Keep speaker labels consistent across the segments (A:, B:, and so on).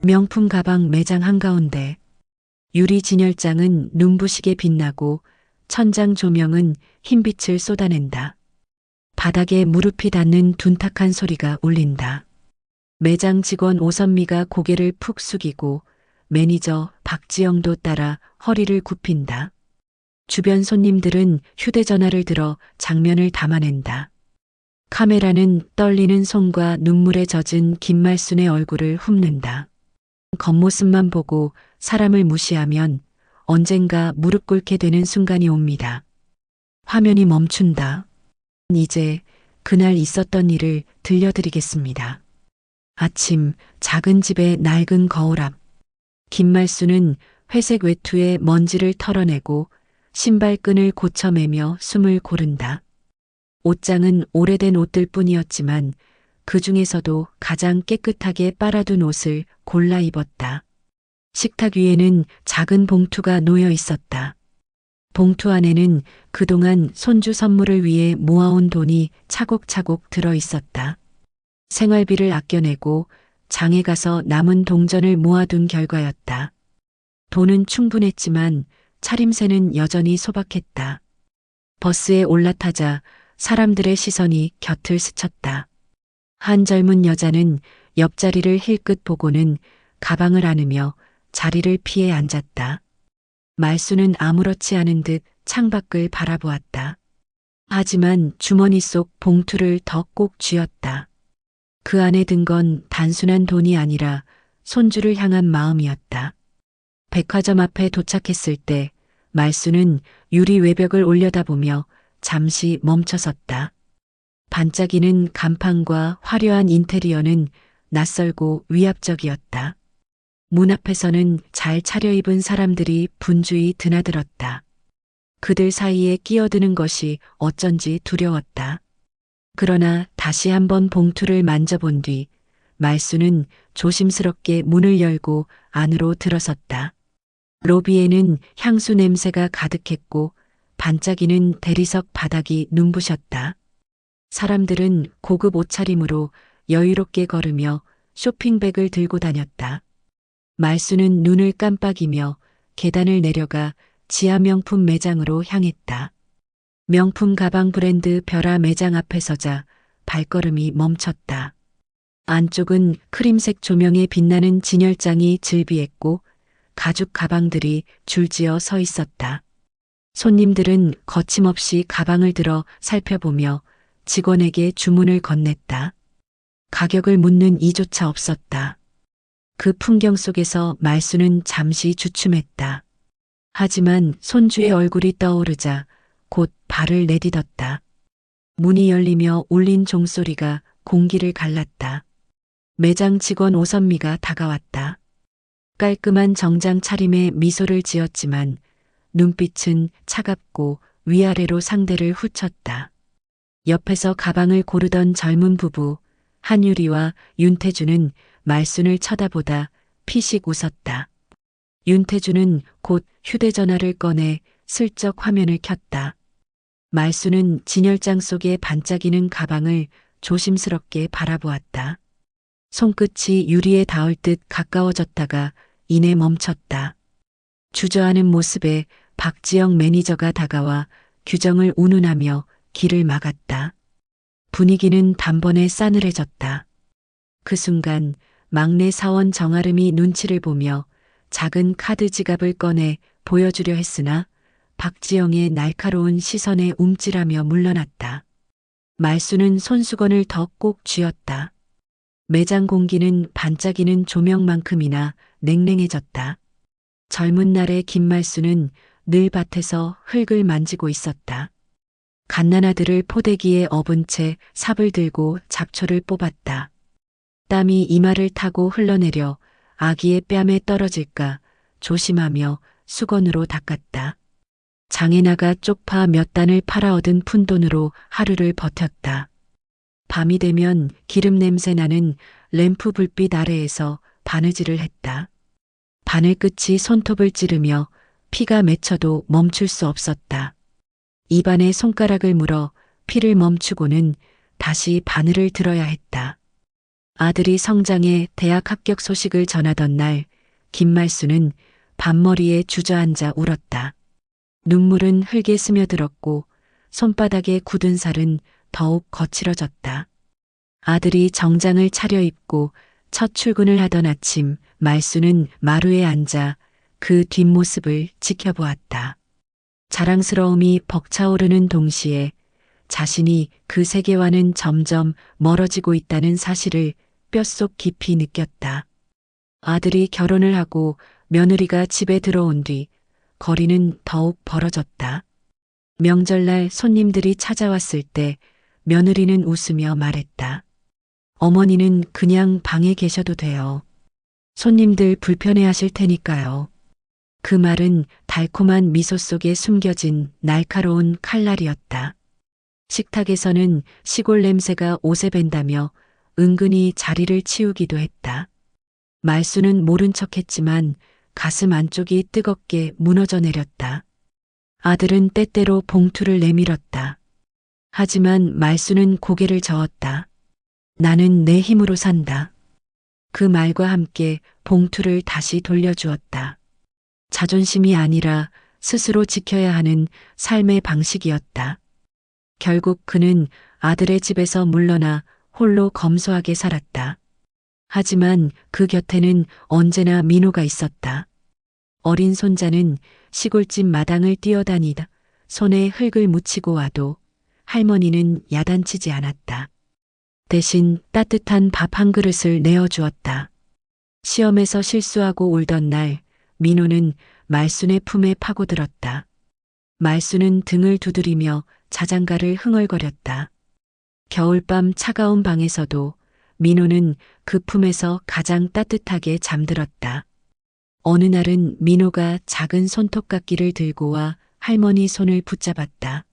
A: 명품 가방 매장 한가운데 유리 진열장은 눈부시게 빛나고 천장 조명은 흰빛을 쏟아낸다. 바닥에 무릎이 닿는 둔탁한 소리가 울린다. 매장 직원 오선미가 고개를 푹 숙이고 매니저 박지영도 따라 허리를 굽힌다. 주변 손님들은 휴대전화를 들어 장면을 담아낸다. 카메라는 떨리는 손과 눈물에 젖은 김말순의 얼굴을 훑는다. 겉모습만 보고 사람을 무시하면 언젠가 무릎 꿇게 되는 순간이 옵니다. 화면이 멈춘다. 이제 그날 있었던 일을 들려드리겠습니다. 아침 작은 집의 낡은 거울 앞. 김말순은 회색 외투에 먼지를 털어내고 신발끈을 고쳐매며 숨을 고른다. 옷장은 오래된 옷들 뿐이었지만 그 중에서도 가장 깨끗하게 빨아둔 옷을 골라 입었다. 식탁 위에는 작은 봉투가 놓여 있었다. 봉투 안에는 그동안 손주 선물을 위해 모아온 돈이 차곡차곡 들어 있었다. 생활비를 아껴내고 장에 가서 남은 동전을 모아둔 결과였다. 돈은 충분했지만 차림새는 여전히 소박했다. 버스에 올라타자 사람들의 시선이 곁을 스쳤다. 한 젊은 여자는 옆자리를 힐끗 보고는 가방을 안으며 자리를 피해 앉았다. 말수는 아무렇지 않은 듯 창밖을 바라보았다. 하지만 주머니 속 봉투를 더 꼭 쥐었다. 그 안에 든 건 단순한 돈이 아니라 손주를 향한 마음이었다. 백화점 앞에 도착했을 때 말수는 유리 외벽을 올려다보며 잠시 멈춰섰다. 반짝이는 간판과 화려한 인테리어는 낯설고 위압적이었다. 문 앞에서는 잘 차려입은 사람들이 분주히 드나들었다. 그들 사이에 끼어드는 것이 어쩐지 두려웠다. 그러나 다시 한번 봉투를 만져본 뒤 말수는 조심스럽게 문을 열고 안으로 들어섰다. 로비에는 향수 냄새가 가득했고 반짝이는 대리석 바닥이 눈부셨다. 사람들은 고급 옷차림으로 여유롭게 걸으며 쇼핑백을 들고 다녔다. 말수는 눈을 깜빡이며 계단을 내려가 지하 명품 매장으로 향했다. 명품 가방 브랜드 벼라 매장 앞에 서자 발걸음이 멈췄다. 안쪽은 크림색 조명에 빛나는 진열장이 즐비했고 가죽 가방들이 줄지어 서 있었다. 손님들은 거침없이 가방을 들어 살펴보며 직원에게 주문을 건넸다. 가격을 묻는 이조차 없었다. 그 풍경 속에서 말수는 잠시 주춤했다. 하지만 손주의 얼굴이 떠오르자 곧 발을 내딛었다. 문이 열리며 울린 종소리가 공기를 갈랐다. 매장 직원 오선미가 다가왔다. 깔끔한 정장 차림에 미소를 지었지만 눈빛은 차갑고 위아래로 상대를 훑쳤다. 옆에서 가방을 고르던 젊은 부부 한유리와 윤태주는 말순을 쳐다보다 피식 웃었다. 윤태주는 곧 휴대전화를 꺼내 슬쩍 화면을 켰다. 말순은 진열장 속에 반짝이는 가방을 조심스럽게 바라보았다. 손끝이 유리에 닿을 듯 가까워졌다가 이내 멈췄다. 주저하는 모습에 박지영 매니저가 다가와 규정을 운운하며 길을 막았다. 분위기는 단번에 싸늘해졌다. 그 순간 막내 사원 정아름이 눈치를 보며 작은 카드 지갑을 꺼내 보여주려 했으나 박지영의 날카로운 시선에 움찔하며 물러났다. 말수는 손수건을 더 꼭 쥐었다. 매장 공기는 반짝이는 조명만큼이나 냉랭해졌다. 젊은 날의 김말수는 늘 밭에서 흙을 만지고 있었다. 갓난아들을 포대기에 업은 채 삽을 들고 잡초를 뽑았다. 땀이 이마를 타고 흘러내려 아기의 뺨에 떨어질까 조심하며 수건으로 닦았다. 장에 나가 쪽파 몇 단을 팔아 얻은 푼돈으로 하루를 버텼다. 밤이 되면 기름 냄새 나는 램프 불빛 아래에서 바느질을 했다. 바늘 끝이 손톱을 찌르며 피가 맺혀도 멈출 수 없었다. 입안에 손가락을 물어 피를 멈추고는 다시 바늘을 들어야 했다. 아들이 성장해 대학 합격 소식을 전하던 날, 김말수는 밤머리에 주저앉아 울었다. 눈물은 흙에 스며들었고 손바닥에 굳은 살은 더욱 거칠어졌다. 아들이 정장을 차려입고 첫 출근을 하던 아침, 말수는 마루에 앉아 그 뒷모습을 지켜보았다. 자랑스러움이 벅차오르는 동시에 자신이 그 세계와는 점점 멀어지고 있다는 사실을 뼛속 깊이 느꼈다. 아들이 결혼을 하고 며느리가 집에 들어온 뒤 거리는 더욱 벌어졌다. 명절날 손님들이 찾아왔을 때 며느리는 웃으며 말했다. 어머니는 그냥 방에 계셔도 돼요. 손님들 불편해하실 테니까요. 그 말은 달콤한 미소 속에 숨겨진 날카로운 칼날이었다. 식탁에서는 시골 냄새가 옷에 밴다며 은근히 자리를 치우기도 했다. 말수는 모른 척했지만 가슴 안쪽이 뜨겁게 무너져 내렸다. 아들은 때때로 봉투를 내밀었다. 하지만 말수는 고개를 저었다. 나는 내 힘으로 산다. 그 말과 함께 봉투를 다시 돌려주었다. 자존심이 아니라 스스로 지켜야 하는 삶의 방식이었다. 결국 그는 아들의 집에서 물러나 홀로 검소하게 살았다. 하지만 그 곁에는 언제나 민호가 있었다. 어린 손자는 시골집 마당을 뛰어다니다 손에 흙을 묻히고 와도 할머니는 야단치지 않았다. 대신 따뜻한 밥 한 그릇을 내어주었다. 시험에서 실수하고 울던 날 민호는 말순의 품에 파고들었다. 말순은 등을 두드리며 자장가를 흥얼거렸다. 겨울밤 차가운 방에서도 민호는 그 품에서 가장 따뜻하게 잠들었다. 어느 날은 민호가 작은 손톱깎이를 들고 와 할머니 손을 붙잡았다.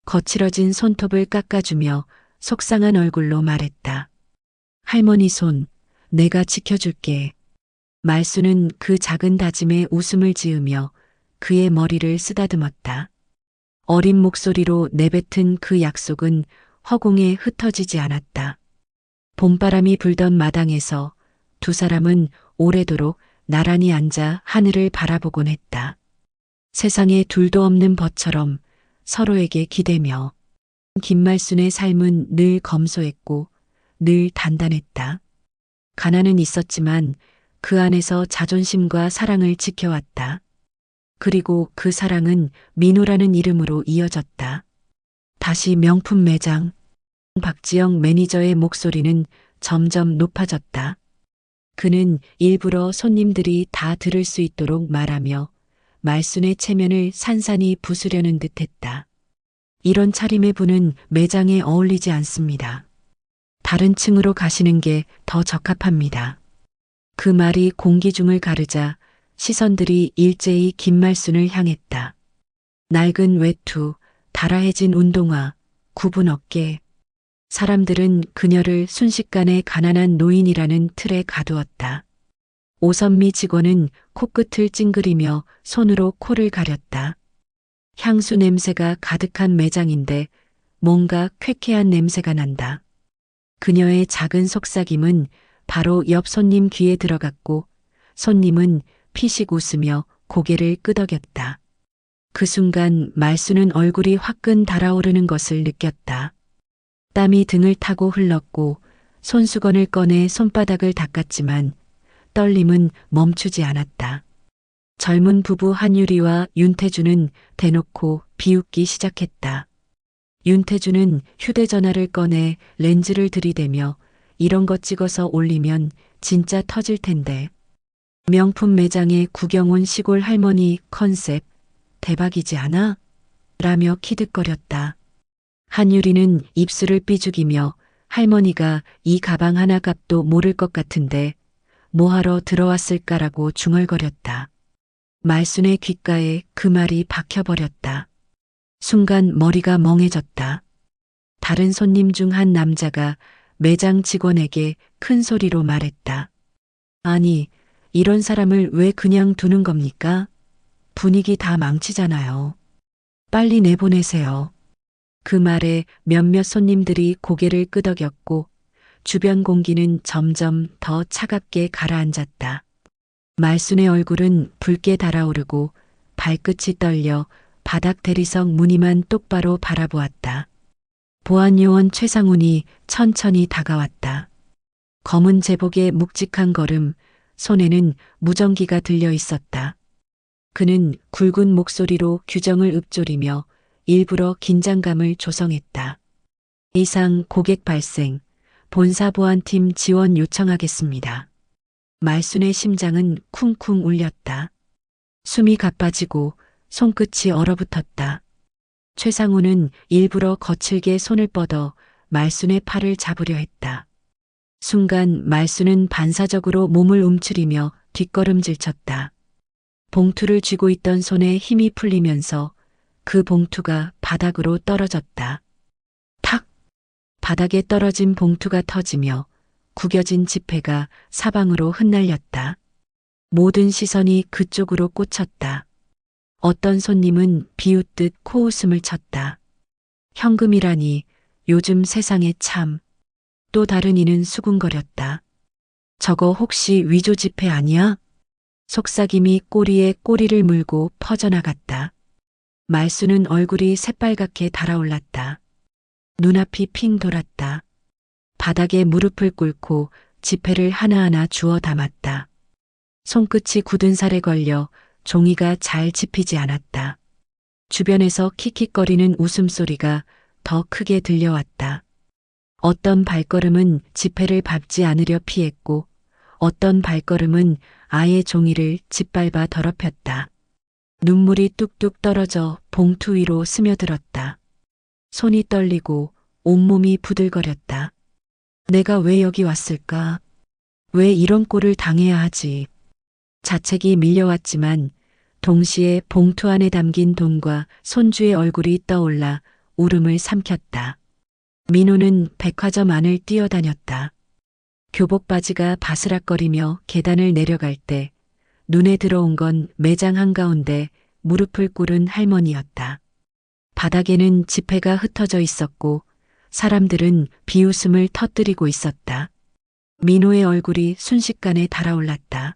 A: 거칠어진 손톱을 깎아주며 속상한 얼굴로 말했다. 할머니 손, 내가 지켜줄게. 말수는 그 작은 다짐에 웃음을 지으며 그의 머리를 쓰다듬었다. 어린 목소리로 내뱉은 그 약속은 허공에 흩어지지 않았다. 봄바람이 불던 마당에서 두 사람은 오래도록 나란히 앉아 하늘을 바라보곤 했다. 세상에 둘도 없는 벗처럼 서로에게 기대며 김말순의 삶은 늘 검소했고 늘 단단했다. 가난은 있었지만 그 안에서 자존심과 사랑을 지켜왔다. 그리고 그 사랑은 민호라는 이름으로 이어졌다. 다시 명품 매장. 박지영 매니저의 목소리는 점점 높아졌다. 그는 일부러 손님들이 다 들을 수 있도록 말하며 말순의 체면을 산산이 부수려는 듯했다. 이런 차림의 분은 매장에 어울리지 않습니다. 다른 층으로 가시는 게 더 적합합니다. 그 말이 공기 중을 가르자 시선들이 일제히 김말순을 향했다. 낡은 외투, 다라해진 운동화, 굽은 어깨. 사람들은 그녀를 순식간에 가난한 노인이라는 틀에 가두었다. 오선미 직원은 코끝을 찡그리며 손으로 코를 가렸다. 향수 냄새가 가득한 매장인데 뭔가 쾌쾌한 냄새가 난다. 그녀의 작은 속삭임은 바로 옆 손님 귀에 들어갔고 손님은 피식 웃으며 고개를 끄덕였다. 그 순간 말수는 얼굴이 화끈 달아오르는 것을 느꼈다. 땀이 등을 타고 흘렀고 손수건을 꺼내 손바닥을 닦았지만 떨림은 멈추지 않았다. 젊은 부부 한유리와 윤태주는 대놓고 비웃기 시작했다. 윤태주는 휴대전화를 꺼내 렌즈를 들이대며 이런 거 찍어서 올리면 진짜 터질 텐데. 명품 매장에 구경 온 시골 할머니 컨셉 대박이지 않아? 라며 키득거렸다. 한유리는 입술을 삐죽이며 할머니가 이 가방 하나 값도 모를 것 같은데 뭐하러 들어왔을까라고 중얼거렸다. 말순의 귓가에 그 말이 박혀버렸다. 순간 머리가 멍해졌다. 다른 손님 중 한 남자가 매장 직원에게 큰 소리로 말했다. 아니, 이런 사람을 왜 그냥 두는 겁니까? 분위기 다 망치잖아요. 빨리 내보내세요. 그 말에 몇몇 손님들이 고개를 끄덕였고 주변 공기는 점점 더 차갑게 가라앉았다. 말순의 얼굴은 붉게 달아오르고 발끝이 떨려 바닥 대리석 무늬만 똑바로 바라보았다. 보안요원 최상훈이 천천히 다가왔다. 검은 제복에 묵직한 걸음, 손에는 무전기가 들려 있었다. 그는 굵은 목소리로 규정을 읊조리며 일부러 긴장감을 조성했다. 이상 고객 발생, 본사 보안팀 지원 요청하겠습니다. 말순의 심장은 쿵쿵 울렸다. 숨이 가빠지고 손끝이 얼어붙었다. 최상우는 일부러 거칠게 손을 뻗어 말순의 팔을 잡으려 했다. 순간 말순은 반사적으로 몸을 움츠리며 뒷걸음질 쳤다. 봉투를 쥐고 있던 손에 힘이 풀리면서 그 봉투가 바닥으로 떨어졌다. 탁! 바닥에 떨어진 봉투가 터지며 구겨진 지폐가 사방으로 흩날렸다. 모든 시선이 그쪽으로 꽂혔다. 어떤 손님은 비웃듯 코웃음을 쳤다. 현금이라니 요즘 세상에 참. 또 다른 이는 수군거렸다. 저거 혹시 위조 지폐 아니야? 속삭임이 꼬리에 꼬리를 물고 퍼져나갔다. 말수는 얼굴이 새빨갛게 달아올랐다. 눈앞이 핑 돌았다. 바닥에 무릎을 꿇고 지폐를 하나하나 주워 담았다. 손끝이 굳은 살에 걸려 종이가 잘 집히지 않았다. 주변에서 킥킥거리는 웃음소리가 더 크게 들려왔다. 어떤 발걸음은 지폐를 밟지 않으려 피했고 어떤 발걸음은 아예 종이를 짓밟아 더럽혔다. 눈물이 뚝뚝 떨어져 봉투 위로 스며들었다. 손이 떨리고 온몸이 부들거렸다. 내가 왜 여기 왔을까? 왜 이런 꼴을 당해야 하지? 자책이 밀려왔지만 동시에 봉투 안에 담긴 돈과 손주의 얼굴이 떠올라 울음을 삼켰다. 민호는 백화점 안을 뛰어다녔다. 교복 바지가 바스락거리며 계단을 내려갈 때 눈에 들어온 건 매장 한가운데 무릎을 꿇은 할머니였다. 바닥에는 지폐가 흩어져 있었고 사람들은 비웃음을 터뜨리고 있었다. 민호의 얼굴이 순식간에 달아올랐다.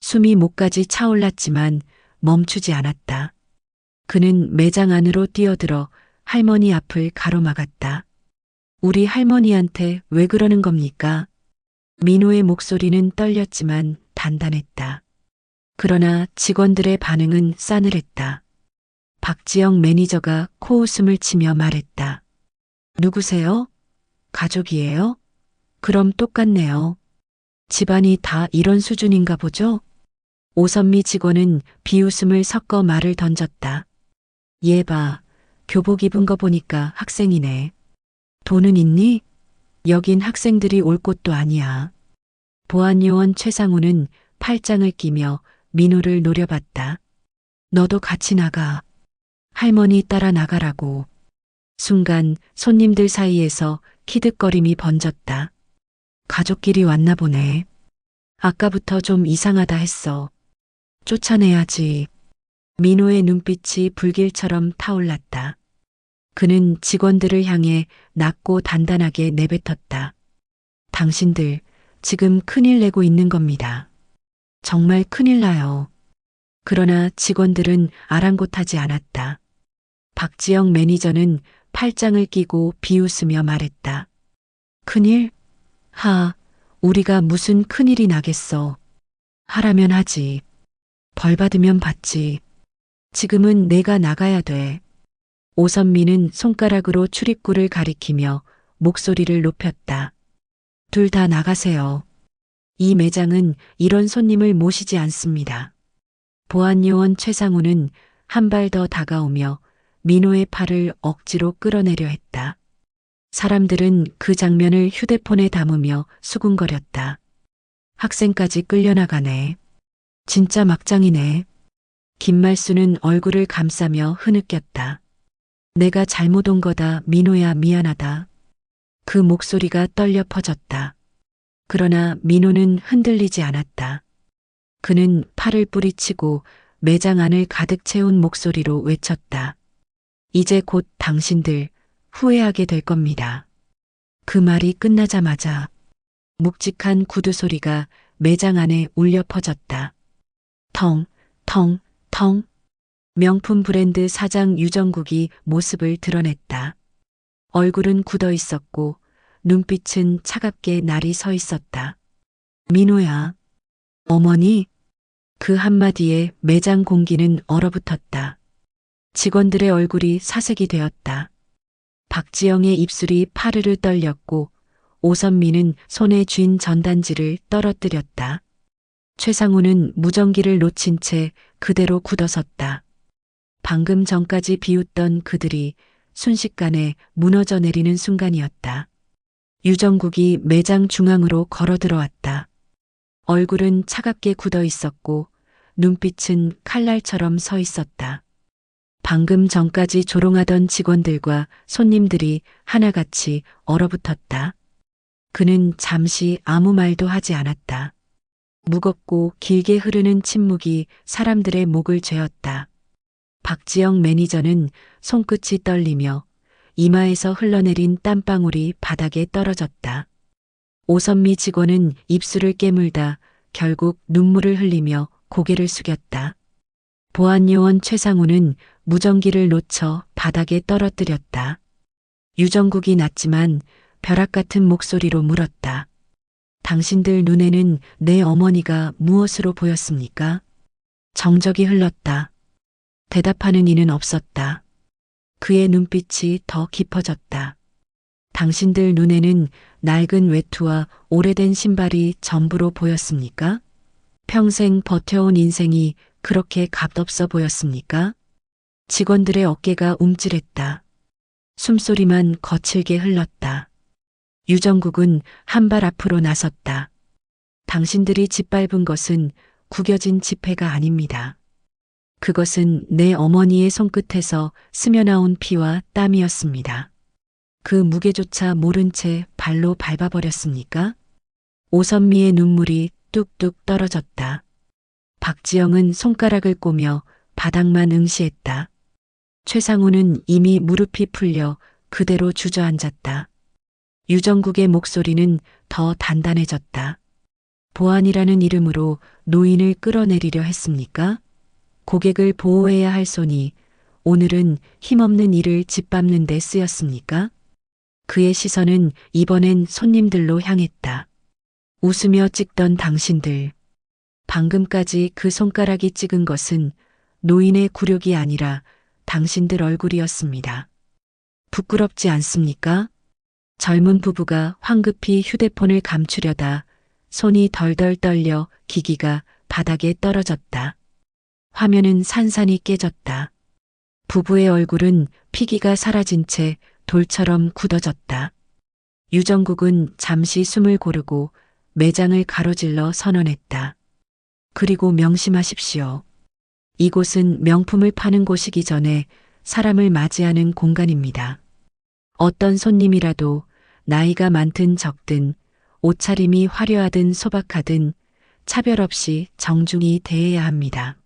A: 숨이 목까지 차올랐지만 멈추지 않았다. 그는 매장 안으로 뛰어들어 할머니 앞을 가로막았다. 우리 할머니한테 왜 그러는 겁니까? 민호의 목소리는 떨렸지만 단단했다. 그러나 직원들의 반응은 싸늘했다. 박지영 매니저가 코웃음을 치며 말했다. 누구세요? 가족이에요? 그럼 똑같네요. 집안이 다 이런 수준인가 보죠? 오선미 직원은 비웃음을 섞어 말을 던졌다. 얘 봐, 교복 입은 거 보니까 학생이네. 돈은 있니? 여긴 학생들이 올 곳도 아니야. 보안요원 최상우는 팔짱을 끼며 민호를 노려봤다. 너도 같이 나가. 할머니 따라 나가라고. 순간 손님들 사이에서 키득거림이 번졌다. 가족끼리 왔나 보네. 아까부터 좀 이상하다 했어. 쫓아내야지. 민호의 눈빛이 불길처럼 타올랐다. 그는 직원들을 향해 낮고 단단하게 내뱉었다. 당신들 지금 큰일 내고 있는 겁니다. 정말 큰일 나요. 그러나 직원들은 아랑곳하지 않았다. 박지영 매니저는 팔짱을 끼고 비웃으며 말했다. 큰일? 우리가 무슨 큰일이 나겠어. 하라면 하지. 벌 받으면 받지. 지금은 내가 나가야 돼. 오선미는 손가락으로 출입구를 가리키며 목소리를 높였다. 둘 다 나가세요. 이 매장은 이런 손님을 모시지 않습니다. 보안요원 최상우는 한 발 더 다가오며 민호의 팔을 억지로 끌어내려 했다. 사람들은 그 장면을 휴대폰에 담으며 수군거렸다. 학생까지 끌려나가네. 진짜 막장이네. 김말수는 얼굴을 감싸며 흐느꼈다. 내가 잘못 온 거다. 민호야, 미안하다. 그 목소리가 떨려 퍼졌다. 그러나 민호는 흔들리지 않았다. 그는 팔을 뿌리치고 매장 안을 가득 채운 목소리로 외쳤다. 이제 곧 당신들 후회하게 될 겁니다. 그 말이 끝나자마자 묵직한 구두 소리가 매장 안에 울려 퍼졌다. 텅, 텅, 텅. 명품 브랜드 사장 유정국이 모습을 드러냈다. 얼굴은 굳어 있었고 눈빛은 차갑게 날이 서 있었다. 민호야. 어머니? 그 한마디에 매장 공기는 얼어붙었다. 직원들의 얼굴이 사색이 되었다. 박지영의 입술이 파르르 떨렸고 오선미는 손에 쥔 전단지를 떨어뜨렸다. 최상우는 무전기를 놓친 채 그대로 굳어섰다. 방금 전까지 비웃던 그들이 순식간에 무너져 내리는 순간이었다. 유정국이 매장 중앙으로 걸어 들어왔다. 얼굴은 차갑게 굳어 있었고 눈빛은 칼날처럼 서 있었다. 방금 전까지 조롱하던 직원들과 손님들이 하나같이 얼어붙었다. 그는 잠시 아무 말도 하지 않았다. 무겁고 길게 흐르는 침묵이 사람들의 목을 죄었다. 박지영 매니저는 손끝이 떨리며 이마에서 흘러내린 땀방울이 바닥에 떨어졌다. 오선미 직원은 입술을 깨물다 결국 눈물을 흘리며 고개를 숙였다. 보안요원 최상우는 무전기를 놓쳐 바닥에 떨어뜨렸다. 유정국이 낮지만 벼락 같은 목소리로 물었다. 당신들 눈에는 내 어머니가 무엇으로 보였습니까? 정적이 흘렀다. 대답하는 이는 없었다. 그의 눈빛이 더 깊어졌다. 당신들 눈에는 낡은 외투와 오래된 신발이 전부로 보였습니까? 평생 버텨온 인생이 그렇게 값없어 보였습니까? 직원들의 어깨가 움찔했다. 숨소리만 거칠게 흘렀다. 유정국은 한 발 앞으로 나섰다. 당신들이 짓밟은 것은 구겨진 지폐가 아닙니다. 그것은 내 어머니의 손끝에서 스며나온 피와 땀이었습니다. 그 무게조차 모른 채 발로 밟아버렸습니까? 오선미의 눈물이 뚝뚝 떨어졌다. 박지영은 손가락을 꼬며 바닥만 응시했다. 최상우는 이미 무릎이 풀려 그대로 주저앉았다. 유정국의 목소리는 더 단단해졌다. 보안이라는 이름으로 노인을 끌어내리려 했습니까? 고객을 보호해야 할 손이 오늘은 힘없는 이를 짓밟는 데 쓰였습니까? 그의 시선은 이번엔 손님들로 향했다. 웃으며 찍던 당신들. 방금까지 그 손가락이 찍은 것은 노인의 굴욕이 아니라 당신들 얼굴이었습니다. 부끄럽지 않습니까? 젊은 부부가 황급히 휴대폰을 감추려다 손이 덜덜 떨려 기기가 바닥에 떨어졌다. 화면은 산산이 깨졌다. 부부의 얼굴은 피기가 사라진 채 돌처럼 굳어졌다. 유정국은 잠시 숨을 고르고 매장을 가로질러 선언했다. 그리고 명심하십시오. 이곳은 명품을 파는 곳이기 전에 사람을 맞이하는 공간입니다. 어떤 손님이라도 나이가 많든 적든 옷차림이 화려하든 소박하든 차별 없이 정중히 대해야 합니다.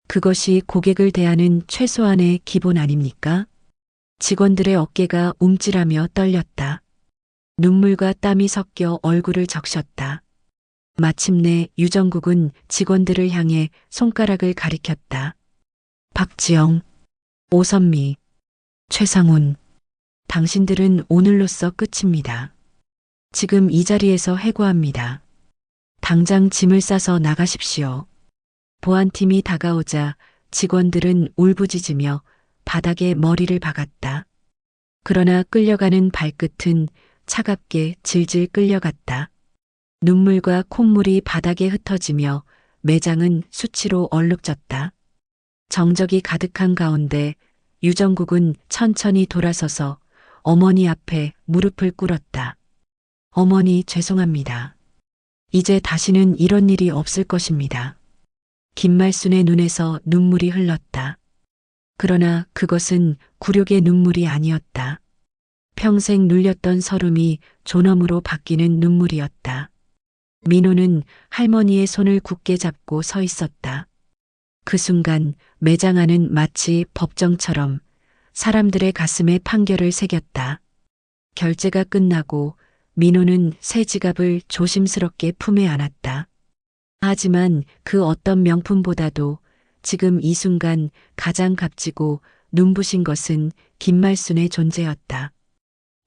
A: 그것이 고객을 대하는 최소한의 기본 아닙니까? 직원들의 어깨가 움찔하며 떨렸다. 눈물과 땀이 섞여 얼굴을 적셨다. 마침내 유정국은 직원들을 향해 손가락을 가리켰다. 박지영, 오선미, 최상훈, 당신들은 오늘로써 끝입니다. 지금 이 자리에서 해고합니다. 당장 짐을 싸서 나가십시오. 보안팀이 다가오자 직원들은 울부짖으며 바닥에 머리를 박았다. 그러나 끌려가는 발끝은 차갑게 질질 끌려갔다. 눈물과 콧물이 바닥에 흩어지며 매장은 수치로 얼룩졌다. 정적이 가득한 가운데 유정국은 천천히 돌아서서 어머니 앞에 무릎을 꿇었다. 어머니 죄송합니다. 이제 다시는 이런 일이 없을 것입니다. 김말순의 눈에서 눈물이 흘렀다. 그러나 그것은 굴욕의 눈물이 아니었다. 평생 눌렸던 서름이 존엄으로 바뀌는 눈물이었다. 민호는 할머니의 손을 굳게 잡고 서 있었다. 그 순간 매장 안은 마치 법정처럼 사람들의 가슴에 판결을 새겼다. 결제가 끝나고 민호는 새 지갑을 조심스럽게 품에 안았다. 하지만 그 어떤 명품보다도 지금 이 순간 가장 값지고 눈부신 것은 김말순의 존재였다.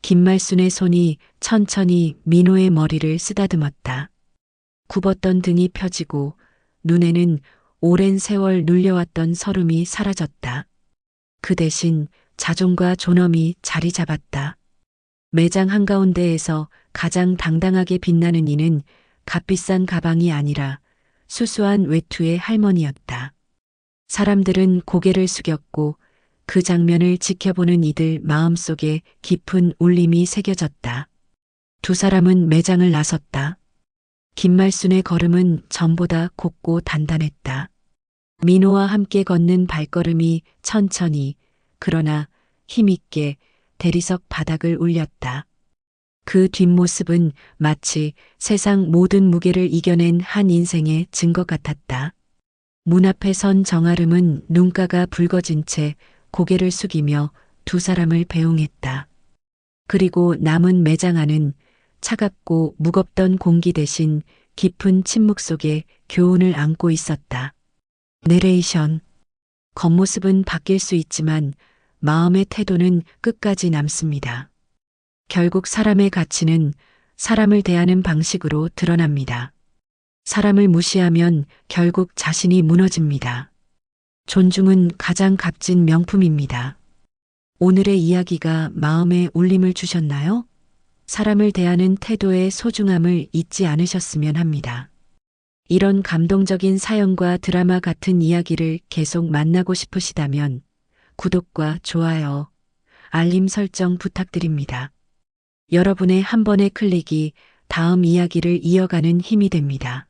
A: 김말순의 손이 천천히 민호의 머리를 쓰다듬었다. 굽었던 등이 펴지고 눈에는 오랜 세월 눌려왔던 서름이 사라졌다. 그 대신 자존과 존엄이 자리 잡았다. 매장 한가운데에서 가장 당당하게 빛나는 이는 값비싼 가방이 아니라 수수한 외투의 할머니였다. 사람들은 고개를 숙였고 그 장면을 지켜보는 이들 마음속에 깊은 울림이 새겨졌다. 두 사람은 매장을 나섰다. 김말순의 걸음은 전보다 곱고 단단했다. 민호와 함께 걷는 발걸음이 천천히 그러나 힘있게 대리석 바닥을 울렸다. 그 뒷모습은 마치 세상 모든 무게를 이겨낸 한 인생의 증거 같았다. 문 앞에 선 정아름은 눈가가 붉어진 채 고개를 숙이며 두 사람을 배웅했다. 그리고 남은 매장 안은 차갑고 무겁던 공기 대신 깊은 침묵 속에 교훈을 안고 있었다. 내레이션. 겉모습은 바뀔 수 있지만 마음의 태도는 끝까지 남습니다. 결국 사람의 가치는 사람을 대하는 방식으로 드러납니다. 사람을 무시하면 결국 자신이 무너집니다. 존중은 가장 값진 명품입니다. 오늘의 이야기가 마음에 울림을 주셨나요? 사람을 대하는 태도의 소중함을 잊지 않으셨으면 합니다. 이런 감동적인 사연과 드라마 같은 이야기를 계속 만나고 싶으시다면 구독과 좋아요, 알림 설정 부탁드립니다. 여러분의 한 번의 클릭이 다음 이야기를 이어가는 힘이 됩니다.